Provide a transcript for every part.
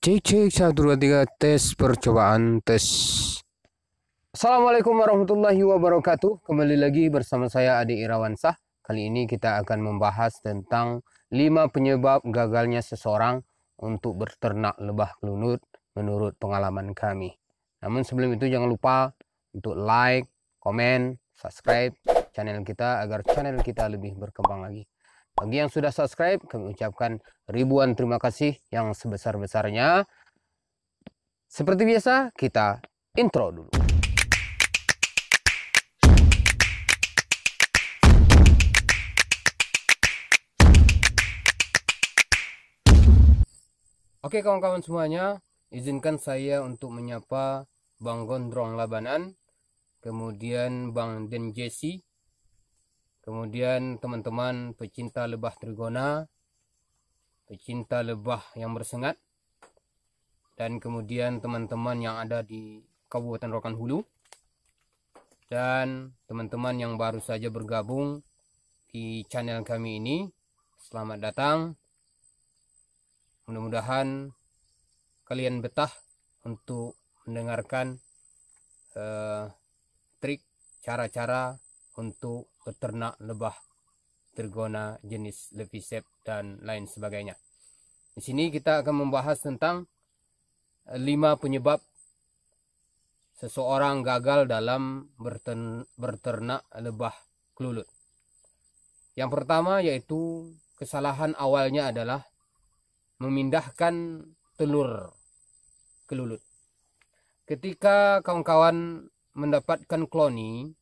Cek cek 1 2 3 tes percobaan tes. Assalamualaikum warahmatullahi wabarakatuh. Kembali lagi bersama saya Adi Irawansah. Kali ini kita akan membahas tentang 5 penyebab gagalnya seseorang untuk berternak lebah kelunut menurut pengalaman kami. Namun sebelum itu jangan lupa untuk like, komen, subscribe channel kita agar channel kita lebih berkembang lagi. Bagi yang sudah subscribe, kami ucapkan ribuan terima kasih yang sebesar-besarnya. Seperti biasa, kita intro dulu. Oke kawan-kawan semuanya, izinkan saya untuk menyapa Bang Gondrong Labanan, kemudian Bang Den Jesse, kemudian teman-teman pecinta lebah trigona, pecinta lebah yang bersengat, dan kemudian teman-teman yang ada di Kabupaten Rokan Hulu, dan teman-teman yang baru saja bergabung di channel kami ini. Selamat datang. Mudah-mudahan kalian betah untuk mendengarkan trik cara-cara untuk beternak lebah trigona jenis Levisep dan lain sebagainya. Di sini kita akan membahas tentang 5 penyebab seseorang gagal dalam berternak lebah kelulut. Yang pertama yaitu kesalahan awalnya adalah memindahkan telur kelulut. Ketika kawan-kawan mendapatkan kloni,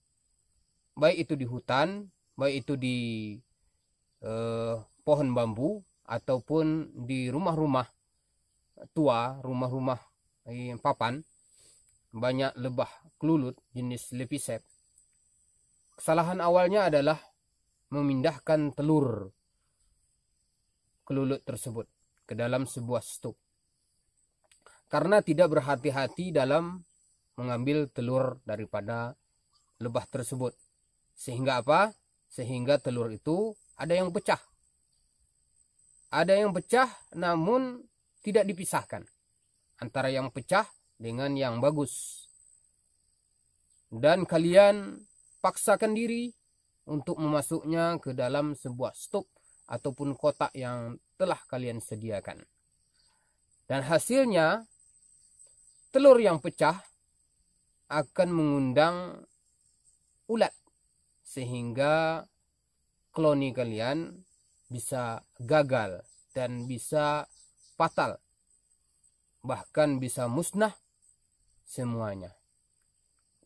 baik itu di hutan, baik itu di pohon bambu, ataupun di rumah-rumah tua, rumah-rumah papan, banyak lebah kelulut jenis Levisep. Kesalahan awalnya adalah memindahkan telur kelulut tersebut ke dalam sebuah stok, karena tidak berhati-hati dalam mengambil telur daripada lebah tersebut. Sehingga apa? Sehingga telur itu ada yang pecah. Ada yang pecah namun tidak dipisahkan antara yang pecah dengan yang bagus. Dan kalian paksakan diri untuk memasuknya ke dalam sebuah stok ataupun kotak yang telah kalian sediakan. Dan hasilnya telur yang pecah akan mengundang ulat, sehingga kloni kalian bisa gagal dan bisa fatal, bahkan bisa musnah semuanya.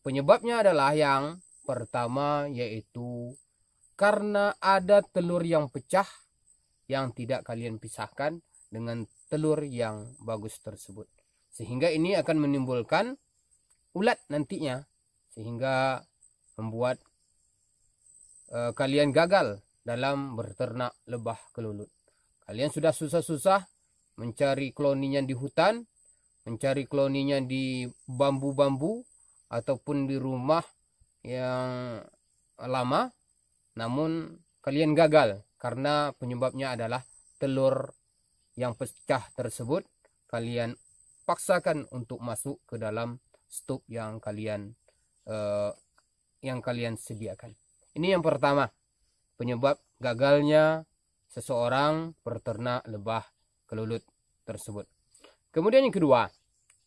Penyebabnya adalah yang pertama, yaitu karena ada telur yang pecah yang tidak kalian pisahkan dengan telur yang bagus tersebut, sehingga ini akan menimbulkan ulat nantinya, sehingga membuat kalian gagal dalam berternak lebah kelulut. Kalian sudah susah-susah mencari kloninya di hutan, mencari kloninya di bambu-bambu ataupun di rumah yang lama, namun kalian gagal karena penyebabnya adalah telur yang pecah tersebut kalian paksakan untuk masuk ke dalam stok yang kalian sediakan. Ini yang pertama, penyebab gagalnya seseorang berternak lebah kelulut tersebut. Kemudian yang kedua,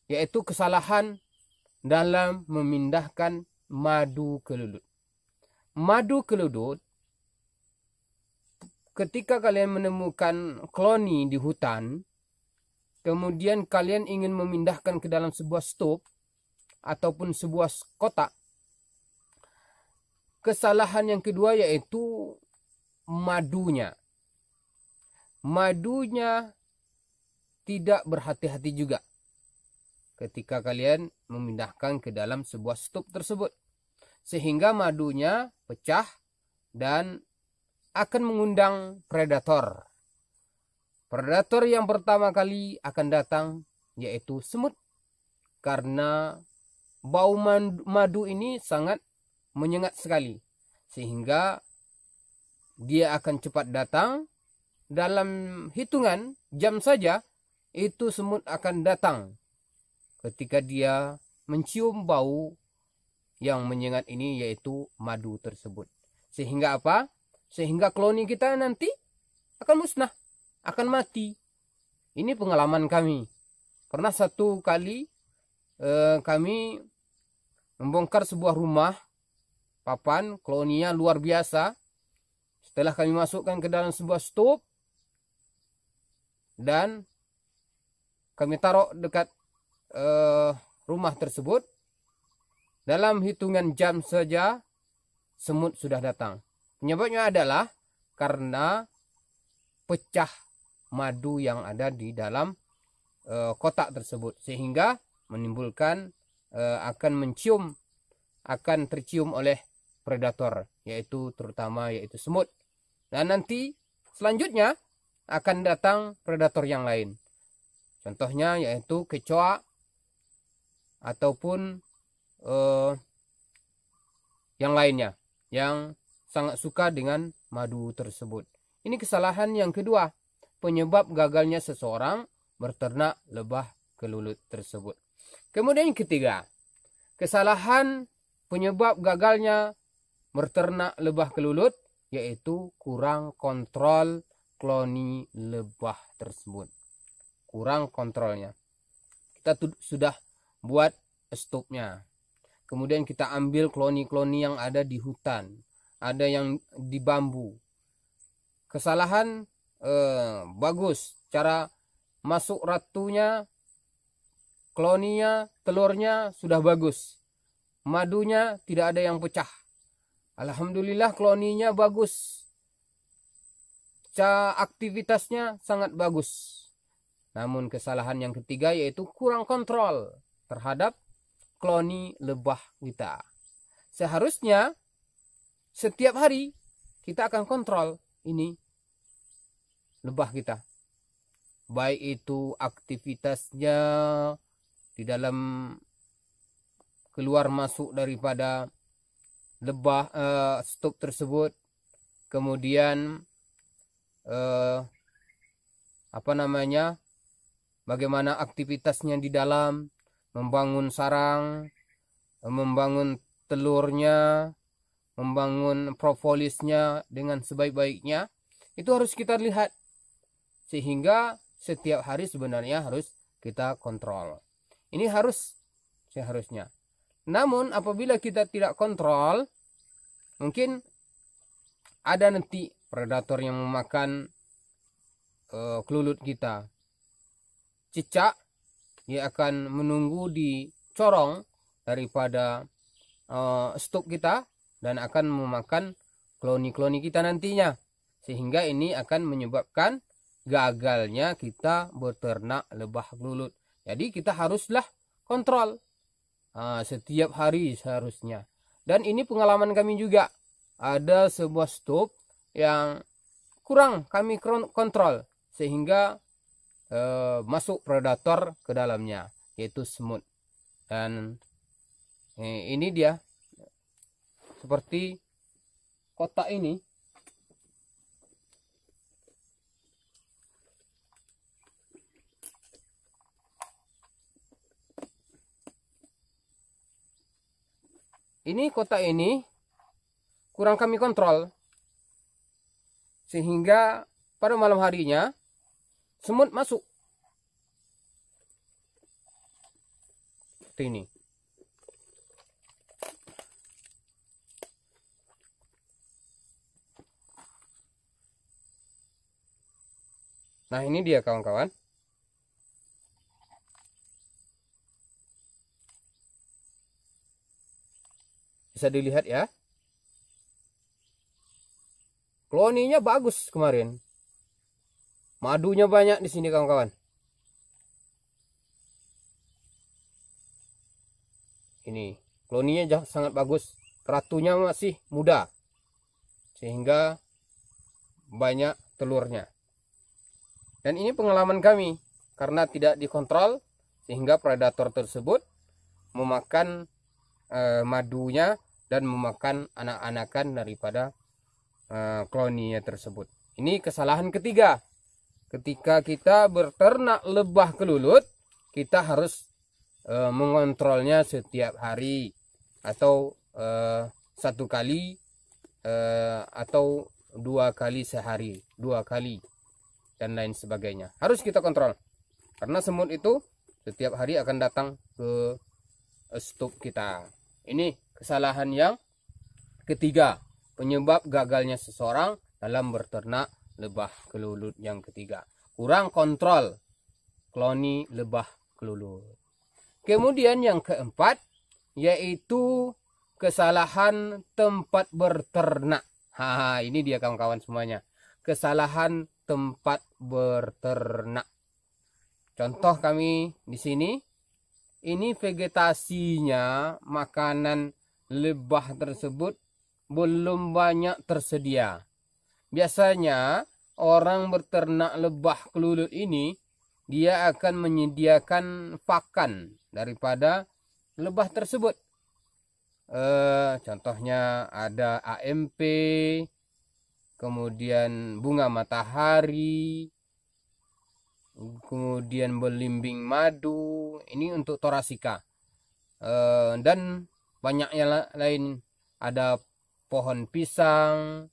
yaitu kesalahan dalam memindahkan madu kelulut. Madu kelulut, ketika kalian menemukan kloni di hutan, kemudian kalian ingin memindahkan ke dalam sebuah stok ataupun sebuah kotak, kesalahan yang kedua yaitu madunya. Madunya tidak berhati-hati juga ketika kalian memindahkan ke dalam sebuah stok tersebut, sehingga madunya pecah dan akan mengundang predator. Predator yang pertama kali akan datang yaitu semut, karena bau madu ini sangat menyengat sekali, sehingga dia akan cepat datang. Dalam hitungan jam saja itu semut akan datang ketika dia mencium bau yang menyengat ini, yaitu madu tersebut. Sehingga apa? Sehingga koloni kita nanti akan musnah, akan mati. Ini pengalaman kami. Pernah satu kali kami membongkar sebuah rumah, papan, koloninya luar biasa. Setelah kami masukkan ke dalam sebuah stop dan kami taruh dekat rumah tersebut, dalam hitungan jam saja semut sudah datang. Penyebabnya adalah karena pecah madu yang ada di dalam kotak tersebut, sehingga menimbulkan akan tercium oleh predator, yaitu terutama semut. Dan nanti selanjutnya akan datang predator yang lain. Contohnya yaitu kecoa ataupun yang lainnya yang sangat suka dengan madu tersebut. Ini kesalahan yang kedua, penyebab gagalnya seseorang berternak lebah kelulut tersebut. Kemudian yang ketiga, kesalahan penyebab gagalnya berternak lebah kelulut yaitu kurang kontrol koloni lebah tersebut. Kurang kontrolnya. Kita sudah buat stopnya. Kemudian kita ambil koloni-koloni yang ada di hutan, ada yang di bambu. Kesalahan bagus, cara masuk ratunya, koloninya, telurnya sudah bagus. Madunya tidak ada yang pecah. Alhamdulillah koloninya bagus. Aktivitasnya sangat bagus. Namun kesalahan yang ketiga yaitu kurang kontrol terhadap koloni lebah kita. Seharusnya setiap hari kita akan kontrol ini lebah kita. Baik itu aktivitasnya di dalam keluar masuk daripada lebah stop tersebut, kemudian bagaimana aktivitasnya di dalam, membangun sarang, membangun telurnya, membangun propolisnya dengan sebaik-baiknya, itu harus kita lihat. Sehingga setiap hari sebenarnya harus kita kontrol. Ini seharusnya. Namun apabila kita tidak kontrol, mungkin ada nanti predator yang memakan kelulut kita. Cicak, dia akan menunggu di corong daripada stok kita dan akan memakan kloni-kloni kita nantinya. Sehingga ini akan menyebabkan gagalnya kita beternak lebah kelulut. Jadi kita haruslah kontrol setiap hari seharusnya. Dan ini pengalaman kami juga. Ada sebuah stop yang kurang kami kontrol sehingga masuk predator ke dalamnya, yaitu semut. Dan ini dia seperti kotak ini. Ini kotak ini kurang kami kontrol sehingga pada malam harinya semut masuk seperti ini. Nah, ini dia kawan-kawan. Bisa dilihat ya. Kloninya bagus kemarin. Madunya banyak di sini kawan-kawan. Ini kloninya sangat bagus. Ratunya masih muda. Sehingga banyak telurnya. Dan ini pengalaman kami. Karena tidak dikontrol. Sehingga predator tersebut memakan madunya dan memakan anak-anakan daripada kloninya tersebut. Ini kesalahan ketiga. ketika kita berternak lebah kelulut, kita harus mengontrolnya setiap hari atau 1 kali atau 2 kali sehari, 2 kali dan lain sebagainya. Harus kita kontrol karena semut itu setiap hari akan datang ke stok kita. Ini kesalahan yang ketiga, penyebab gagalnya seseorang dalam berternak lebah kelulut yang ketiga. Kurang kontrol koloni lebah kelulut. Kemudian yang keempat, yaitu kesalahan tempat berternak. Ini dia kawan-kawan semuanya. Kesalahan tempat berternak. Contoh kami di sini, ini vegetasinya, makanan lebah tersebut belum banyak tersedia. Biasanya orang berternak lebah kelulut ini, dia akan menyediakan pakan daripada lebah tersebut. Contohnya ada AMP, kemudian bunga matahari, kemudian belimbing madu. Ini untuk Thoracea. Dan banyaknya lain, ada pohon pisang.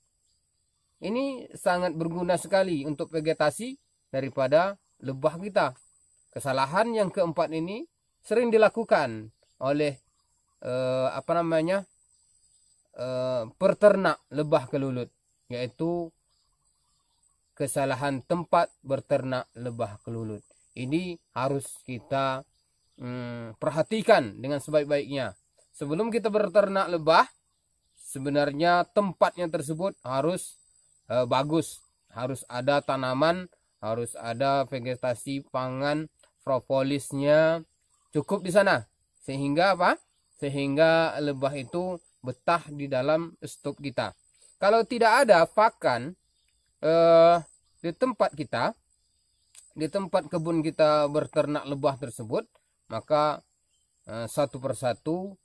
Ini sangat berguna sekali untuk vegetasi daripada lebah kita. Kesalahan yang keempat ini sering dilakukan oleh peternak lebah kelulut, yaitu kesalahan tempat berternak lebah kelulut. Ini harus kita perhatikan dengan sebaik-baiknya. Sebelum kita berternak lebah, sebenarnya tempatnya tersebut harus bagus, harus ada tanaman, harus ada vegetasi pangan, propolisnya cukup di sana, sehingga apa? Sehingga lebah itu betah di dalam stok kita. Kalau tidak ada pakan di tempat kita, di tempat kebun kita berternak lebah tersebut, maka satu persatu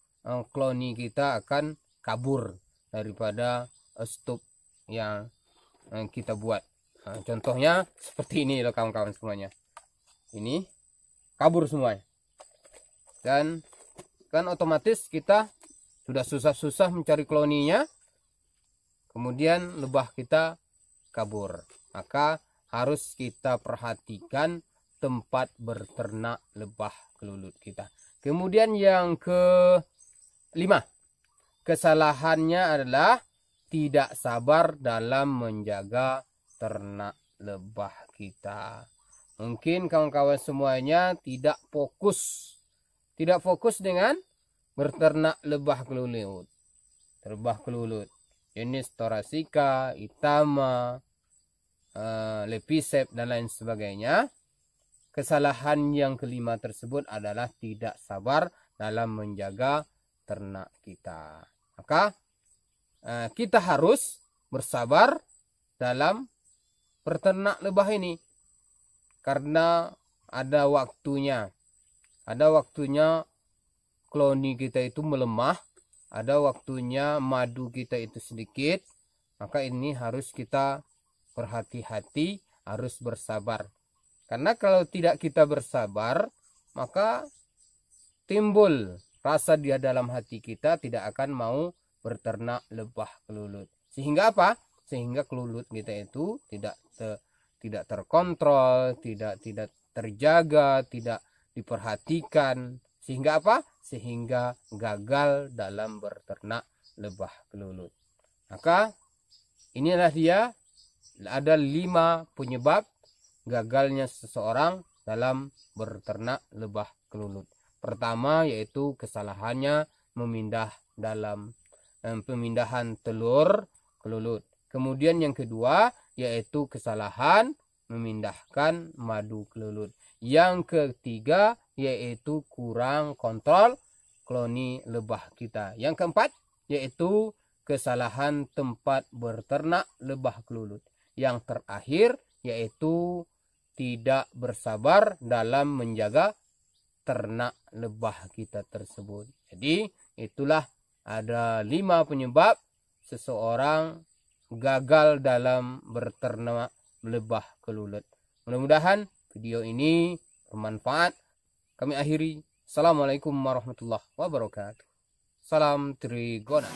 koloni kita akan kabur daripada stok yang kita buat. Contohnya seperti ini loh kawan-kawan semuanya. Ini kabur semuanya. Dan kan otomatis kita sudah susah-susah mencari koloninya, kemudian lebah kita kabur. Maka harus kita perhatikan tempat berternak lebah kelulut kita. Kemudian yang kelima, kesalahannya adalah tidak sabar dalam menjaga ternak lebah kita. Mungkin kawan-kawan semuanya tidak fokus dengan berternak lebah kelulut. Lebah kelulut jenis Thoracea, Itama, Lepisep dan lain sebagainya. Kesalahan yang kelima tersebut adalah tidak sabar dalam menjaga ternak kita. Maka kita harus bersabar dalam berternak lebah ini, karena ada waktunya. Ada waktunya koloni kita itu melemah, ada waktunya madu kita itu sedikit. Maka ini harus kita berhati-hati, harus bersabar. Karena kalau tidak kita bersabar, maka timbul rasa di dalam hati kita tidak akan mau berternak lebah kelulut. Sehingga apa? Sehingga kelulut kita itu tidak terkontrol, tidak terjaga, tidak diperhatikan. Sehingga apa? Sehingga gagal dalam berternak lebah kelulut. Maka inilah dia, ada 5 penyebab gagalnya seseorang dalam berternak lebah kelulut. Pertama yaitu kesalahannya pemindahan telur kelulut. Kemudian yang kedua yaitu kesalahan memindahkan madu kelulut. Yang ketiga yaitu kurang kontrol koloni lebah kita. Yang keempat yaitu kesalahan tempat berternak lebah kelulut. Yang terakhir yaitu tidak bersabar dalam menjaga ternak lebah kita tersebut. Jadi itulah ada 5 penyebab seseorang gagal dalam berternak lebah kelulut. Mudah-mudahan video ini bermanfaat. Kami akhiri. Assalamualaikum warahmatullahi wabarakatuh. Salam Trigona.